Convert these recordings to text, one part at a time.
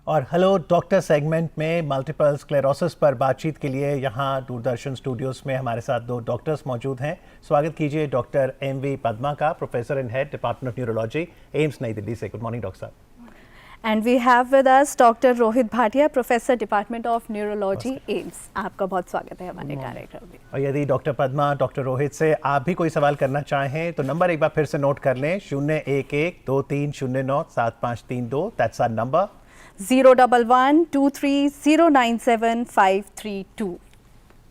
और hello doctor segment में multiple sclerosis पर बातचीत के लिए यहाँ दूरदर्शन स्टूडियोज में हमारे साथ दो डॉक्टर्स मौजूद हैं। स्वागत कीजिए डॉक्टर एम.वी. पद्मा का, professor in head department of neurology, AIIMS New Delhi से। गुड मॉर्निंग डॉक्टर साहब। And we have with us Dr. Rohit Bhatia, professor department of neurology, AIIMS. आपका बहुत स्वागत है हमारे कार्यक्रम में। और यदि डॉक्टर पद्मा डॉक्टर रोहित से आप भी कोई सवाल करना चाहें तो नंबर एक बार फिर से नोट कर लें, 011-2309-7532। That's our number. 011-23097532।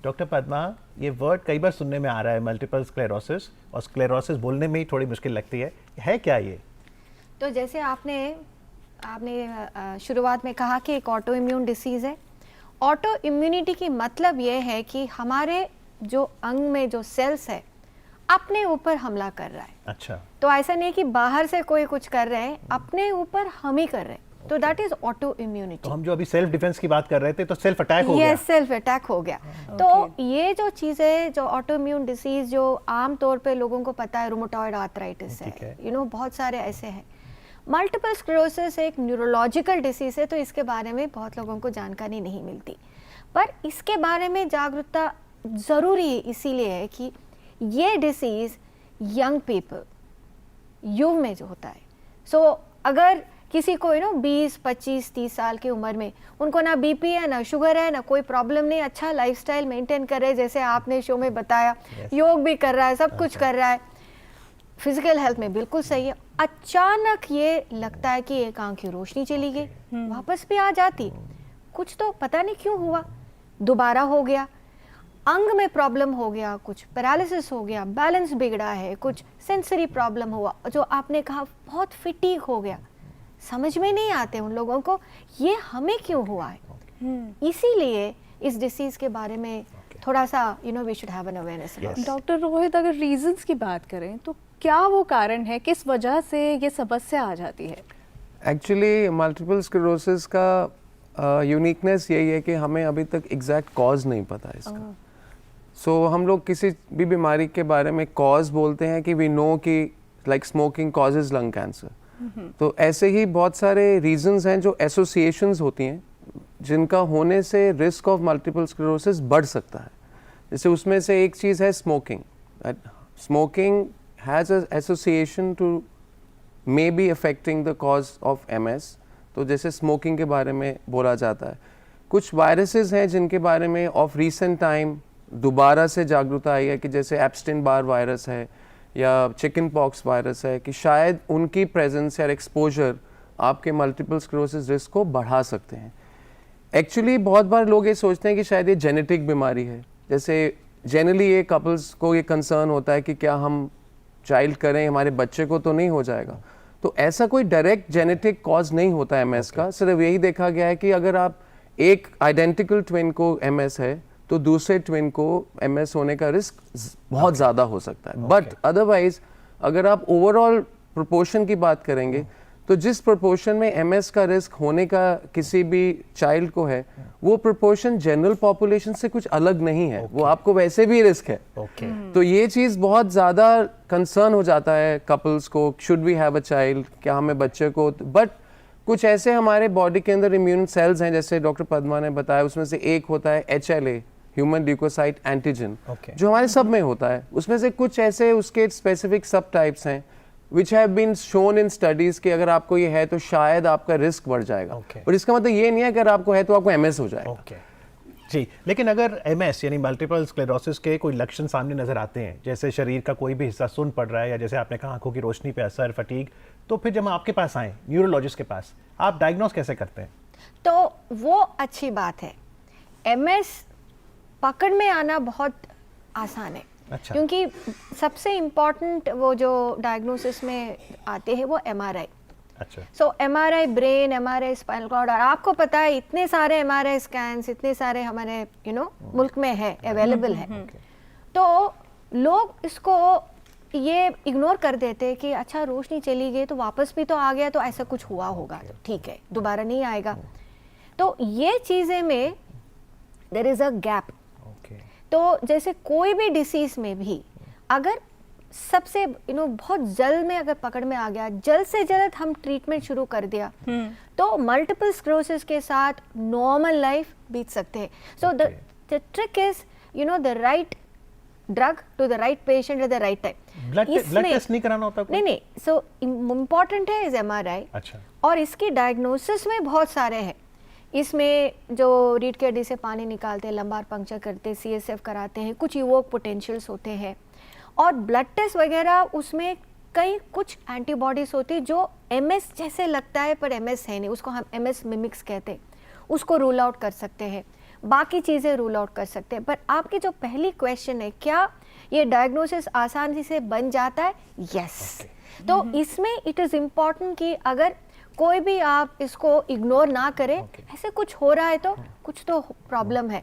Doctor Padma, ये वर्ड कई बार सुनने में आ रहा है, मल्टीपल स्क्लेरोसिस, और स्क्लेरोसिस बोलने में ही थोड़ी मुश्किल लगती है क्या ये? तो जैसे आपने शुरुआत में कहा कि एक ऑटो इम्यून डिसीज़ है। ऑटो इम्यूनिटी की मतलब ये है कि हमारे जो अंग में जो सेल्स है अपने ऊपर हमला कर रहा है। अच्छा। तो ऐसा नहीं कि बाहर से कोई कुछ कर रहे हैं, अपने ऊपर हम ही कर रहे हैं। तो दैट इज ऑटो इम्यूनिटी। तो हम जो अभी सेल्फ डिफेंस की बात कर रहे थे, तो सेल्फ अटैक हो गया। यस, सेल्फ अटैक हो गया। तो ये जो चीज़ें, जो ऑटो इम्यून डिसीज जो आम तौर पे लोगों को पता है, रूमेटॉइड आर्थराइटिस है, बहुत सारे ऐसे हैं। मल्टीपल स्क्लेरोसिस एक न्यूरोलॉजिकल डिसीज है, तो इसके बारे में बहुत लोगों को जानकारी नहीं मिलती, पर इसके बारे में जागरूकता ज़रूरी इसीलिए है कि ये डिसीज़ यंग पीपल, युग में जो होता है। अगर किसी को 20, 25, 30 साल की उम्र में उनको ना बीपी है, ना शुगर है, ना कोई प्रॉब्लम नहीं, अच्छा लाइफस्टाइल मेंटेन कर रहे हैं, जैसे आपने शो में बताया, योग भी कर रहा है, सब कुछ कर रहा है, फिजिकल हेल्थ में बिल्कुल सही है, अचानक ये लगता है कि एक आंख की रोशनी चली गई, वापस भी आ जाती, कुछ तो पता नहीं क्यों हुआ, दोबारा हो गया, अंग में प्रॉब्लम हो गया, कुछ पैरालिसिस हो गया, बैलेंस बिगड़ा है, कुछ सेंसरी प्रॉब्लम हुआ, जो आपने कहा बहुत फिटीग हो गया। समझ में नहीं आते उन लोगों को ये हमें क्यों हुआ है। इसीलिए इस डिसीज के बारे में थोड़ा सा we should have an awareness. Doctor Rohit, अगर रीजंस की बात करें तो क्या वो कारण है, किस वजह से ये समस्या आ जाती है? एक्चुअली मल्टीपल स्क्लेरोसिस का यूनिकनेस यही है कि हमें अभी तक एग्जैक्ट कॉज नहीं पता है इसका। सो हम लोग किसी भी बीमारी के बारे में कॉज बोलते हैं कि वी नो कि like smoking causes lung cancer. तो ऐसे ही बहुत सारे रीजंस हैं जो एसोसिएशंस होती हैं जिनका होने से रिस्क ऑफ मल्टीपल स्क्लेरोसिस बढ़ सकता है। जैसे उसमें से एक चीज़ है smoking. Smoking has a association to may be affecting the cause of MS। तो जैसे स्मोकिंग के बारे में बोला जाता है। कुछ वायरसेस हैं जिनके बारे में ऑफ रीसेंट टाइम दोबारा से जागरूकता आई है कि जैसे एप्स्टीन बार वायरस है या चिकन पॉक्स वायरस है, कि शायद उनकी प्रेजेंस या एक्सपोजर आपके मल्टीपल स्क्लेरोसिस रिस्क को बढ़ा सकते हैं। एक्चुअली बहुत बार लोग ये सोचते हैं कि शायद ये जेनेटिक बीमारी है। जैसे जनरली ये कपल्स को ये कंसर्न होता है कि क्या हम चाइल्ड करें, हमारे बच्चे को तो नहीं हो जाएगा। तो ऐसा कोई डायरेक्ट जेनेटिक कॉज नहीं होता MS का। सिर्फ यही देखा गया है कि अगर आप एक आइडेंटिकल ट्विन को MS है तो दूसरे ट्विन को MS होने का रिस्क बहुत ज़्यादा हो सकता है। बट अदरवाइज अगर आप ओवरऑल प्रोपोर्शन की बात करेंगे तो जिस प्रोपोर्शन में MS का रिस्क होने का किसी भी चाइल्ड को है, वो प्रोपोर्शन जनरल पॉपुलेशन से कुछ अलग नहीं है। वो आपको वैसे भी रिस्क है। तो ये चीज़ बहुत ज़्यादा कंसर्न हो जाता है कपल्स को, should we have a child, क्या हमें बच्चे को। बट कुछ ऐसे हमारे बॉडी के अंदर इम्यून सेल्स हैं, जैसे डॉक्टर पद्मा ने बताया, उसमें से एक होता है HLA, ह्यूमन ल्यूकोसाइट एंटीजन, जो हमारे सब में होता है। उसमें से कुछ ऐसे उसके स्पेसिफिक सब टाइप्स हैं which have been shown in studies कि अगर आपको ये है तो शायद आपका रिस्क बढ़ जाएगा। और इसका मतलब ये नहीं है कि अगर आपको है तो आपको MS हो जाएगा। जी, लेकिन अगर MS यानी मल्टीपल स्क्लेरोसिस के कोई लक्षण सामने नजर आते हैं, जैसे शरीर का कोई भी हिस्सा सुन्न पड़ रहा है, या जैसे आपने कहा आंखों की रोशनी पे असर, फटीग, तो फिर जब आपके पास आए न्यूरोलॉजिस्ट के पास, आप डायग्नोस कैसे करते हैं? तो वो अच्छी बात है। MS पकड़ में आना बहुत आसान है। अच्छा। क्योंकि सबसे इम्पॉर्टेंट वो जो डायग्नोसिस में आते हैं वो MRI। अच्छा। MRI brain, MRI spinal cord, और आपको पता है इतने सारे MRI स्कैन्स इतने सारे हमारे मुल्क में है, अवेलेबल है। तो लोग इसको ये इग्नोर कर देते हैं कि अच्छा रोशनी चली गई तो वापस भी तो आ गया, तो ऐसा कुछ हुआ होगा, तो ठीक है, दोबारा नहीं आएगा। तो ये चीज़ें में देयर इज़ अ गैप। तो जैसे कोई भी डिसीज में भी अगर सबसे बहुत जल्द में अगर पकड़ में आ गया, जल्द से जल्द हम ट्रीटमेंट शुरू कर दिया, तो मल्टीपल स्क्लेरोसिस के साथ नॉर्मल लाइफ बीत सकते हैं. So the trick is you know the right drug to the right patient at the right time. Blood test नहीं कराना होता कोई? नहीं. सो इम्पोर्टेंट है इज MRI. अच्छा. और इसकी डायग्नोसिस में बहुत सारे हैं. इसमें जो रीढ़ की हड्डी से पानी निकालते हैं, लंबार पंक्चर करते हैं, CSF कराते हैं, कुछ इवोक पोटेंशियल्स होते हैं, और ब्लड टेस्ट वगैरह उसमें कई कुछ एंटीबॉडीज होती है जो MS जैसे लगता है पर MS है नहीं, उसको हम MS मिमिक्स कहते हैं, उसको रूल आउट कर सकते हैं, बाकी चीज़ें रूल आउट कर सकते हैं. पर आपकी जो पहली क्वेश्चन है, क्या ये डायग्नोसिस आसानी से बन जाता है? यस. तो इसमें इट इज़ इम्पॉर्टेंट कि अगर कोई भी आप इसको इग्नोर ना करें. ऐसे कुछ हो रहा है तो कुछ तो प्रॉब्लम है.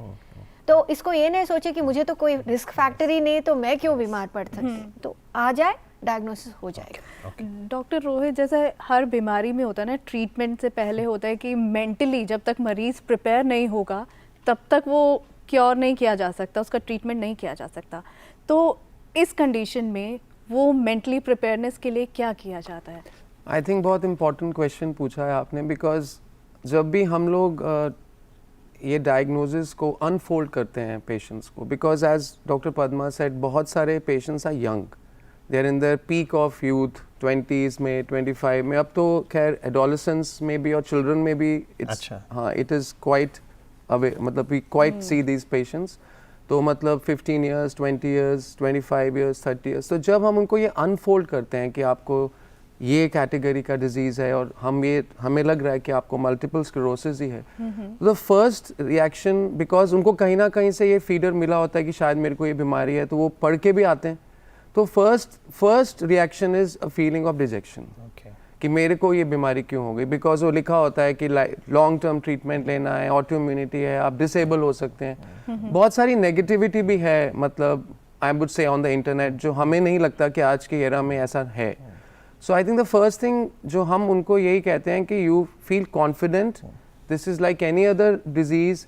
तो इसको ये नहीं सोचे कि मुझे तो कोई रिस्क फैक्टर ही नहीं, तो मैं क्यों बीमार पड़ सकती. तो आ जाए, डायग्नोसिस हो जाएगा. डॉक्टर रोहित, जैसे हर बीमारी में होता है ना, ट्रीटमेंट से पहले होता है कि मेंटली जब तक मरीज प्रिपेयर नहीं होगा तब तक वो क्योर नहीं किया जा सकता, उसका ट्रीटमेंट नहीं किया जा सकता. तो इस कंडीशन में वो मेंटली प्रिपेयरनेस के लिए क्या किया जाता है? आई थिंक बहुत इम्पोर्टेंट क्वेश्चन पूछा है आपने, बिकॉज जब भी हम लोग ये डायग्नोसिस को अनफोल्ड करते हैं पेशेंट्स को, because as doctor Padma said, बहुत सारे patients are young, they are in the peak of youth, 20s में, 25 में, अब तो खैर एडोलेसेंस में भी और चिल्ड्रन में भी इट्स, हाँ, इट इज़ क्वाइट अवे, मतलब we quite see these patients. तो मतलब 15 years, 20 years, 25 years, 30 years. तो जब हम उनको ये अनफोल्ड करते हैं कि आपको ये कैटेगरी का डिजीज़ है और हमें लग रहा है कि आपको मल्टीपल स्क्लेरोसिस ही है, तो द फर्स्ट रिएक्शन, बिकॉज उनको कहीं ना कहीं से ये फीडर मिला होता है कि शायद मेरे को ये बीमारी है, तो वो पढ़ के भी आते हैं. तो first reaction is a feeling of rejection, कि मेरे को ये बीमारी क्यों हो गई, बिकॉज वो लिखा होता है कि लॉन्ग टर्म ट्रीटमेंट लेना है, ऑटो इम्यूनिटी है, आप डिसेबल हो सकते हैं. बहुत सारी नेगेटिविटी भी है, मतलब I would say on the internet, जो हमें नहीं लगता कि आज के एरा में ऐसा है. So I think the first thing जो हम उनको यही कहते हैं कि you feel confident, this is like any other disease.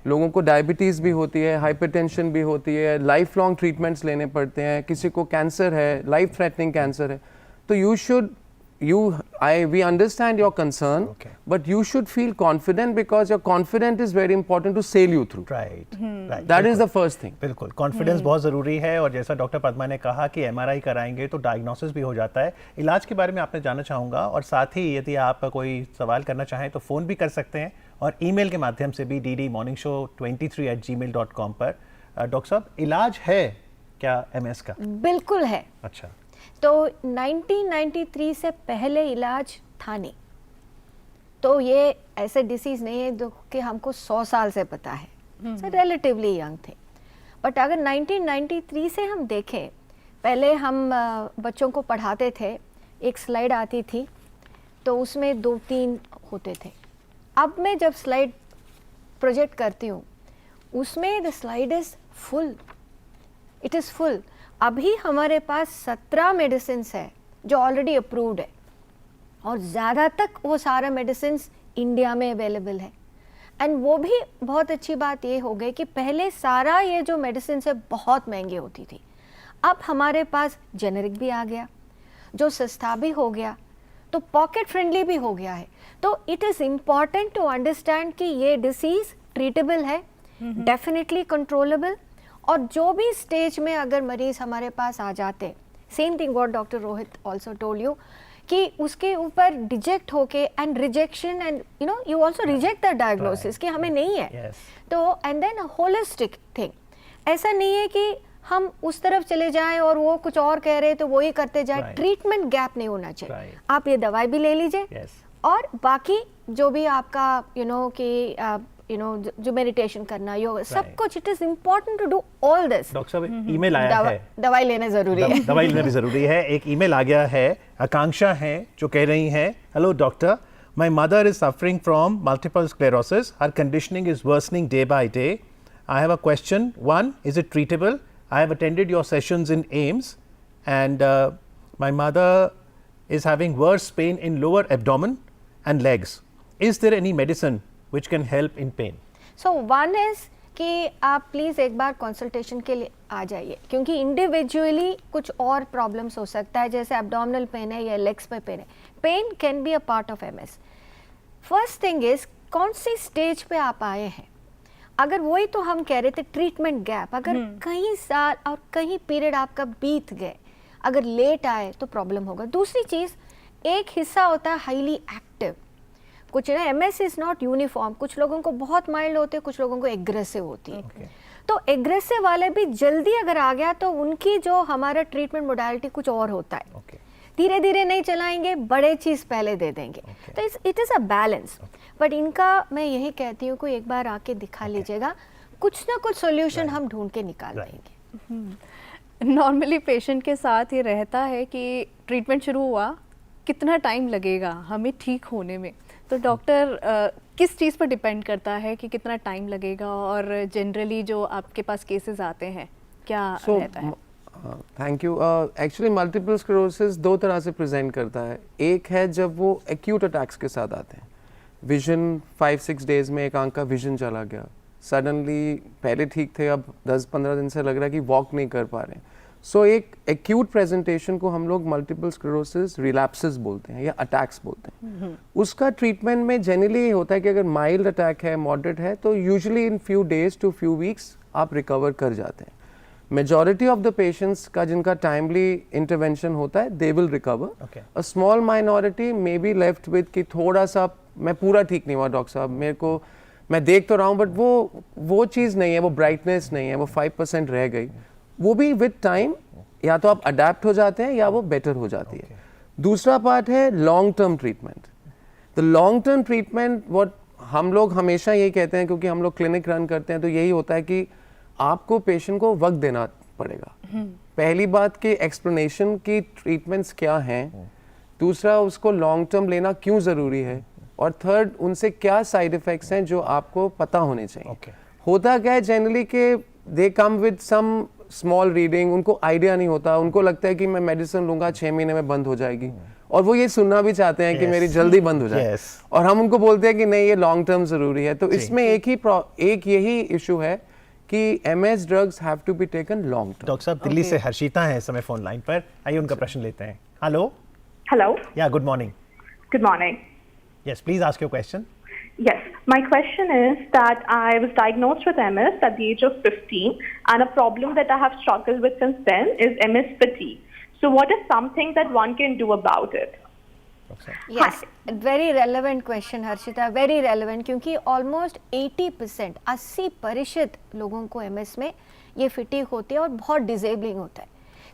लोगों को डायबिटीज़ भी होती है, हाइपरटेंशन भी होती है, लाइफ लॉन्ग ट्रीटमेंट्स लेने पड़ते हैं, किसी को कैंसर है, लाइफ थ्रेटनिंग कैंसर है. तो we understand your concern, but you should feel confident, because your confidence is very important to sail you through. Right. That is the first thing. बिल्कुल, confidence बहुत ज़रूरी है. और जैसा डॉक्टर पद्मा ने कहा कि MRI कराएंगे तो डायग्नोसिस भी हो जाता है. इलाज के बारे में आपने जानना चाहूँगा, और साथ ही यदि आप कोई सवाल करना चाहें तो फ़ोन भी कर सकते हैं, और ईमेल के माध्यम से भी ddmorningshow23@gmail.com पर. डॉक्टर साहब, इलाज है क्या MS का? बिल्कुल है. अच्छा. तो 1993 से पहले इलाज था नहीं. तो ये ऐसे डिसीज़ नहीं है जो कि हमको 100 साल से पता है, रिलेटिवली यंग थे. बट अगर 1993 से हम देखें, पहले हम बच्चों को पढ़ाते थे, एक स्लाइड आती थी तो उसमें 2-3 होते थे. अब मैं जब स्लाइड प्रोजेक्ट करती हूँ उसमें the slide is full, it is full. अभी हमारे पास 17 मेडिसिन है जो ऑलरेडी अप्रूव्ड है, और ज़्यादा तक वो सारा मेडिसिन इंडिया में अवेलेबल है. एंड वो भी बहुत अच्छी बात ये हो गई कि पहले सारा ये जो मेडिसिन है बहुत महंगी होती थी. अब हमारे पास जेनेरिक भी आ गया जो सस्ता भी हो गया, तो पॉकेट फ्रेंडली भी हो गया है. तो it is important to understand कि ये डिसीज़ ट्रीटेबल है, डेफिनेटली कंट्रोलेबल. और जो भी स्टेज में अगर मरीज हमारे पास आ जाते, same thing what doctor Rohit also told you, कि उसके ऊपर डिजेक्ट होके and rejection, and you also reject the diagnosis कि हमें नहीं है. तो एंड देन होलिस्टिक थिंग. ऐसा नहीं है कि हम उस तरफ चले जाएं और वो कुछ और कह रहे तो वही करते जाए. ट्रीटमेंट गैप नहीं होना चाहिए. आप ये दवाई भी ले लीजिए, और बाकी जो भी आपका कि जो मेडिटेशन करना, योगा, सब कुछ, it is important to do all this. Doctor साहब, ईमेल आया है, दवाई लेना जरूरी है. दवाई लेना भी जरूरी है. एक ईमेल आ गया है, आकांक्षा है जो कह रही हैं, hello doctor, my mother is suffering from multiple sclerosis, her conditioning is worsening day by day. I have a question. 1, is it treatable? I have attended your sessions in AIIMS and my mother is having worse pain in lower abdomen and legs. Is there any medicine which can help in pain? So one is कि आप please एक बार consultation के लिए आ जाइए, क्योंकि individually कुछ और problems हो सकता है, जैसे एब्डोमिनल पेन है या लेग्स पे पेन है. Pain can be a part of MS. First thing is कौन सी स्टेज पे आप आए हैं। अगर वही तो हम कह रहे थे ट्रीटमेंट गैप, अगर कई साल और कई पीरियड आपका बीत गए, अगर लेट आए तो प्रॉब्लम होगा। दूसरी चीज़, एक हिस्सा होता है हाईली एक्टिव, कुछ ना MS इज़ नॉट यूनिफॉर्म, कुछ लोगों को बहुत माइल्ड होते हैं, कुछ लोगों को एग्रेसिव होती है। तो एग्रेसिव वाले भी जल्दी अगर आ गया तो उनकी जो हमारा ट्रीटमेंट मोडालिटी कुछ और होता है। धीरे धीरे नहीं चलाएंगे, बड़े चीज़ पहले दे देंगे। तो it is a balance. But इनका मैं यही कहती हूँ कि एक बार आके दिखा लीजिएगा, कुछ ना कुछ सोल्यूशन हम ढूंढ के निकाल देंगे। नॉर्मली पेशेंट के साथ ये रहता है कि ट्रीटमेंट शुरू हुआ, कितना टाइम लगेगा हमें ठीक होने में। तो डॉक्टर किस चीज़ पर डिपेंड करता है कि कितना टाइम लगेगा, और जनरली जो आपके पास केसेस आते हैं क्या रहता है? Thank you. Actually multiple sclerosis दो तरह से प्रेजेंट करता है। एक है जब वो एक्यूट अटैक्स के साथ आते हैं, विजन 5-6 डेज में एक आंख का विजन चला गया, सडनली पहले ठीक थे, अब 10-15 दिन से लग रहा है कि वॉक नहीं कर पा रहे हैं। सो एक एक्यूट प्रेजेंटेशन को हम लोग मल्टीपल स्क्लेरोसिस रिलैप्सेस बोलते हैं या अटैक्स बोलते हैं। उसका ट्रीटमेंट में जनरली ये होता है कि अगर माइल्ड अटैक है, मॉडरेट है, तो usually in few days to few weeks आप रिकवर कर जाते हैं। मेजॉरिटी ऑफ द पेशेंट्स का जिनका टाइमली इंटरवेंशन होता है, they will recover. A small minority may be left with कि थोड़ा सा मैं पूरा ठीक नहीं हुआ डॉक्टर साहब, मेरे को मैं देख तो रहा हूँ बट वो चीज़ नहीं है, वो ब्राइटनेस नहीं है, वो 5% रह गई। वो भी विद टाइम या तो आप अडेप्ट हो जाते हैं या वो बेटर हो जाती है। दूसरा पार्ट है long term treatment. The long term treatment what हम लोग हमेशा यही कहते हैं, क्योंकि हम लोग क्लिनिक रन करते हैं, तो यही होता है कि आपको पेशेंट को वक्त देना पड़ेगा। पहली बात कि एक्सप्लेनेशन की ट्रीटमेंट्स क्या हैं, दूसरा उसको लॉन्ग टर्म लेना क्यों ज़रूरी है, और थर्ड उनसे क्या साइड इफ़ेक्ट्स हैं जो आपको पता होने चाहिए। होता क्या है जनरली कि they come with some small reading, उनको आइडिया नहीं होता, उनको लगता है कि मैं मेडिसिन लूँगा 6 महीने में बंद हो जाएगी, और वो ये सुनना भी चाहते हैं कि मेरी जल्दी बंद हो जाए, और हम उनको बोलते हैं कि नहीं ये लॉन्ग टर्म ज़रूरी है। तो इसमें एक यही इशू है कि MS drugs have to be taken long term. Doctor साहब दिल्ली से हर्षिता है इस समय फोन लाइन पर, आइए उनका प्रश्न लेते हैं। Hello Hello. या good morning. Good morning. Yes please ask your question. Yes, my question is that I was diagnosed with MS at the age of 15, and a problem that I have struggled with since then is MS fatigue. So what is something that one can do about it? Yes, very relevant question Harshita, very relevant, क्योंकि almost 80% 80% लोगों को MS में ये फिटीग होती है और बहुत डिजेबलिंग होता है।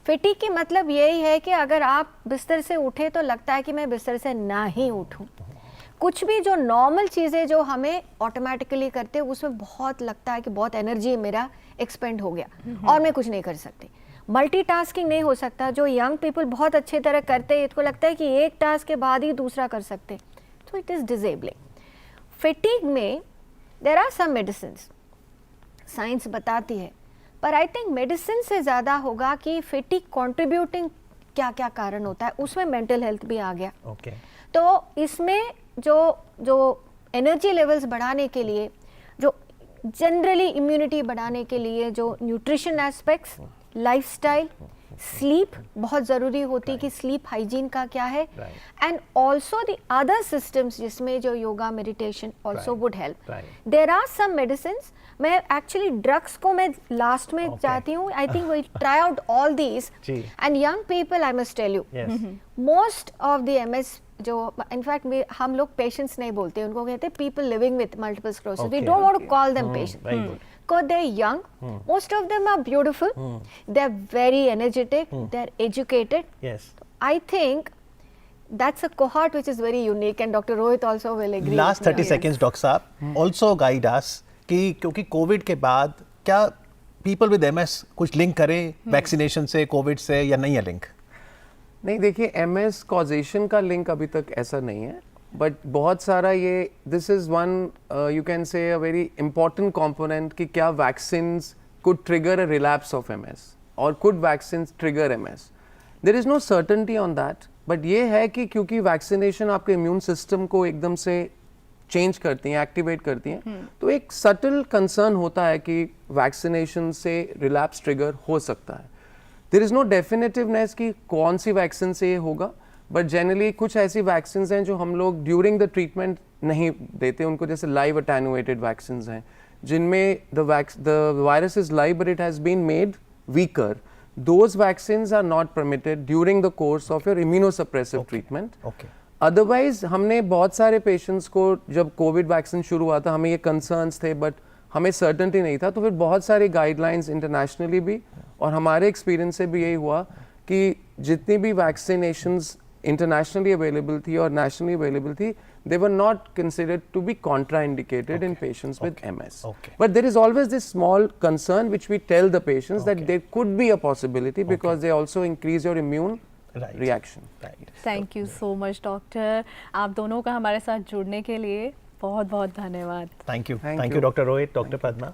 फिटीग की मतलब यही है कि अगर आप बिस्तर से उठे तो लगता है कि मैं बिस्तर से ना ही उठूं। कुछ भी जो नॉर्मल चीज़ें जो हमें ऑटोमेटिकली करते हैं उसमें बहुत लगता है कि बहुत एनर्जी मेरा एक्सपेंड हो गया और मैं कुछ नहीं कर सकती। मल्टीटास्किंग नहीं हो सकता, जो यंग पीपल बहुत अच्छी तरह करते हैं, इसको लगता है कि एक टास्क के बाद ही दूसरा कर सकते हैं, तो इट इज़ डिजेबलिंग। फिटीग में there are some medicines, science बताती है, पर आई थिंक मेडिसिन से ज़्यादा होगा कि फिटीग कंट्रीब्यूटिंग क्या क्या कारण होता है, उसमें मेंटल हेल्थ भी आ गया। तो इसमें जो एनर्जी लेवल्स बढ़ाने के लिए, जो जनरली इम्यूनिटी बढ़ाने के लिए, जो न्यूट्रिशन एस्पेक्ट्स, लाइफस्टाइल, स्लीप बहुत ज़रूरी होती है कि स्लीप हाइजीन का क्या है, and also the other systems जिसमें जो yoga meditation also would help. There are some medicines, मैं एक्चुअली ड्रग्स को मैं लास्ट में चाहती हूँ, I think we try out all these, and young people I must tell you most of the MS जो in fact हम लोग पेशेंट्स नहीं बोलते, उनको कहते हैं people living with multiple sclerosis, we don't want to call them patient because they're young, most of them are beautiful, they're very energetic, they're educated. Yes, I think that's a cohort which is very unique, and Dr. Rohit also will agree. Last 30 seconds, Dr. Saab, also guide us कि क्योंकि Covid के बाद क्या people with MS कुछ link करें vaccination से, Covid से, या नहीं है लिंक? नहीं, देखिए MS कॉजेशन का लिंक अभी तक ऐसा नहीं है, बट बहुत सारा ये this is one you can say a very important component कि क्या vaccines could trigger a relapse of MS और could vaccines trigger MS। There is no certainty on that, but ये है कि क्योंकि वैक्सीनेशन आपके इम्यून सिस्टम को एकदम से चेंज करती हैं, एक्टिवेट करती हैं, तो एक सटल कंसर्न होता है कि वैक्सीनेशन से रिलैप्स ट्रिगर हो सकता है। देयर इज़ नो डेफिनेटिवनेस कि कौन सी वैक्सीन से ये होगा, बट जनरली कुछ ऐसी वैक्सीन हैं जो हम लोग ड्यूरिंग द ट्रीटमेंट नहीं देते उनको, जैसे लाइव अटेनुएटेड वैक्सीन हैं जिनमें the virus is live but it has been made weaker. Those vaccines are not permitted during the course of your immunosuppressive treatment. Okay. Otherwise हमने बहुत सारे पेशेंट्स को, जब कोविड वैक्सीन शुरू हुआ था हमें ये कंसर्न्स थे बट हमें सर्टेनिटी नहीं था, तो फिर बहुत सारी गाइडलाइंस इंटरनेशनली भी और हमारे एक्सपीरियंस से भी यही हुआ कि जितनी भी वैक्सीनेशंस इंटरनेशनली अवेलेबल थी और नेशनली अवेलेबल थी, they were not considered to be contraindicated in patients with MS. But there is always this small concern which we tell the patients that there could be a possibility because they also increase your immune reaction. Thank you so much doctor, आप दोनों का हमारे साथ जुड़ने के लिए बहुत बहुत धन्यवाद. Thank you Thank you. Doctor Rohit, doctor Padma.